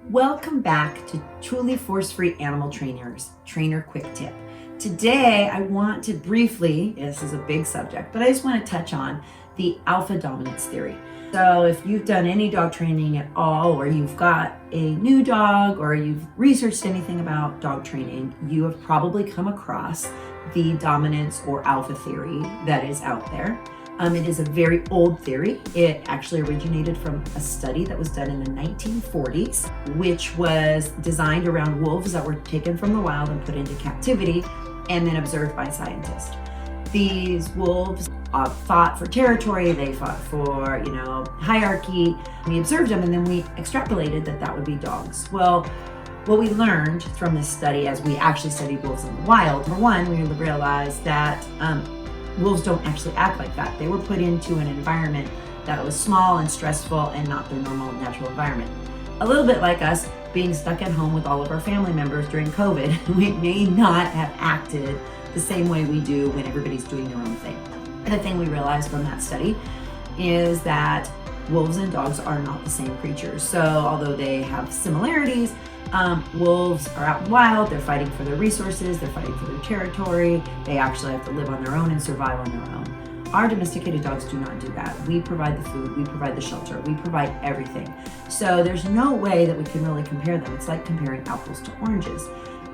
Welcome back to Truly Force-Free Animal Trainer Quick Tip. Today, I want to briefly, this is a big subject, but I just want to touch on the alpha dominance theory. So if you've done any dog training at all, or you've got a new dog, or you've researched anything about dog training, you have probably come across the dominance or alpha theory that is out there. It is a very old theory. It actually originated from a study that was done in the 1940s, which was designed around wolves that were taken from the wild and put into captivity and then observed by scientists. These wolves fought for territory, they fought for, hierarchy. We observed them and then we extrapolated that would be dogs. Well, what we learned from this study as we actually studied wolves in the wild, number one, we realized that wolves don't actually act like that. They were put into an environment that was small and stressful and not their normal natural environment. A little bit like us being stuck at home with all of our family members during COVID. We may not have acted the same way we do when everybody's doing their own thing. The thing we realized from that study is that wolves and dogs are not the same creatures. So although they have similarities, wolves are out in the wild, they're fighting for their resources, they're fighting for their territory, they actually have to live on their own and survive on their own. Our domesticated dogs do not do that. We provide the food, we provide the shelter, we provide everything. So there's no way that we can really compare them. It's like comparing apples to oranges.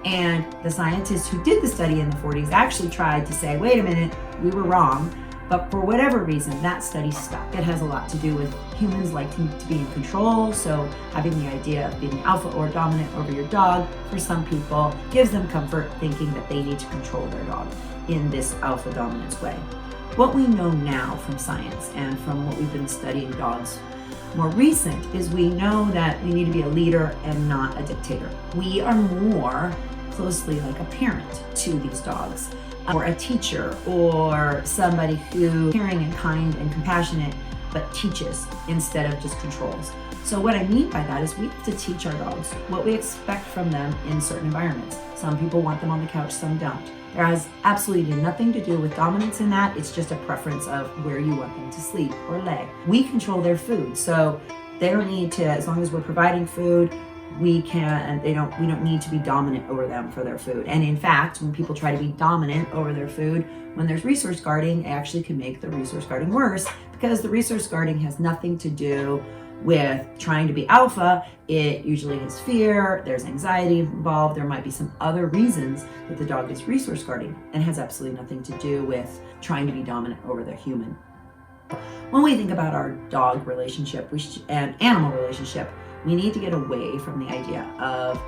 And the scientists who did the study in the 40s actually tried to say, wait a minute, we were wrong. But for whatever reason, that study stuck. It has a lot to do with humans liking to be in control. So having the idea of being alpha or dominant over your dog, for some people, gives them comfort thinking that they need to control their dog in this alpha dominance way. What we know now from science and from what we've been studying dogs more recent is we know that we need to be a leader and not a dictator. We are more closely like a parent to these dogs, or a teacher, or somebody who caring and kind and compassionate, but teaches instead of just controls. So what I mean by that is we have to teach our dogs what we expect from them in certain environments. Some people want them on the couch, some don't. There has absolutely nothing to do with dominance in that. It's just a preference of where you want them to sleep or lay. We control their food, so they don't need to, as long as we're providing food, we don't need to be dominant over them for their food. And in fact, when people try to be dominant over their food, when there's resource guarding, it actually can make the resource guarding worse, because the resource guarding has nothing to do with trying to be alpha. It usually is fear, there's anxiety involved, there might be some other reasons that the dog is resource guarding, and has absolutely nothing to do with trying to be dominant over the human. When we think about our dog relationship and animal relationship, we need to get away from the idea of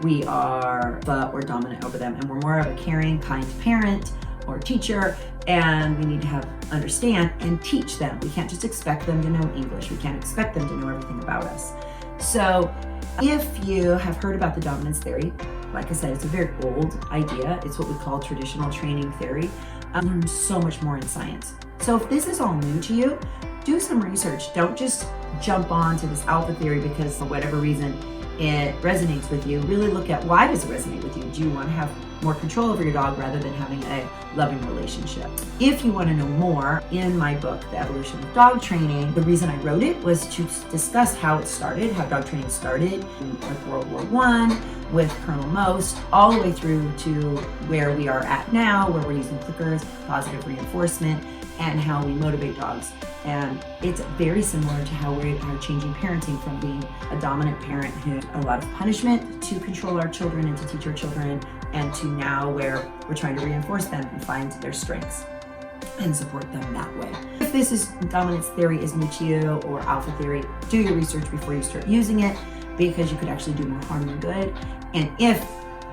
we are alpha or dominant over them, and we're more of a caring, kind parent or teacher, and we need to understand and teach them. We can't just expect them to know English. We can't expect them to know everything about us. So if you have heard about the dominance theory, like I said, it's a very old idea. It's what we call traditional training theory. I learned so much more in science. So if this is all new to you, do some research. Don't just jump on to this alpha theory because for whatever reason it resonates with you. Really look at, why does it resonate with you? Do you want to have more control over your dog rather than having a loving relationship? If you want to know more, in my book, The Evolution of Dog Training, the reason I wrote it was to discuss how it started, how dog training started in World War I with Colonel Most, all the way through to where we are at now, where we're using clickers, positive reinforcement, and how we motivate dogs. And it's very similar to how we are changing parenting from being a dominant parent who a lot of punishment to control our children and to teach our children, and to now where we're trying to reinforce them and find their strengths and support them that way. If this is dominance theory is new to you, or alpha theory, do your research before you start using it, because you could actually do more harm than good. And if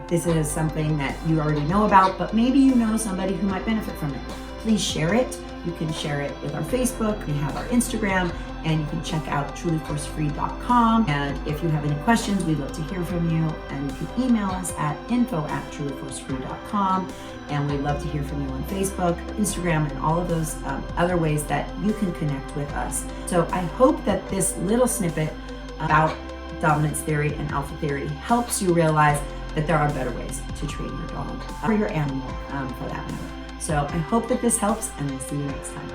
this is something that you already know about, but maybe you know somebody who might benefit from it, please share it. You can share it with our Facebook, we have our Instagram, and you can check out trulyforcefree.com. And if you have any questions, we'd love to hear from you, and you can email us at info@trulyforcefree.com. And we'd love to hear from you on Facebook, Instagram, and all of those other ways that you can connect with us. So I hope that this little snippet about dominance theory and alpha theory helps you realize that there are better ways to train your dog, or your animal for that matter. So I hope that this helps, and we'll see you next time.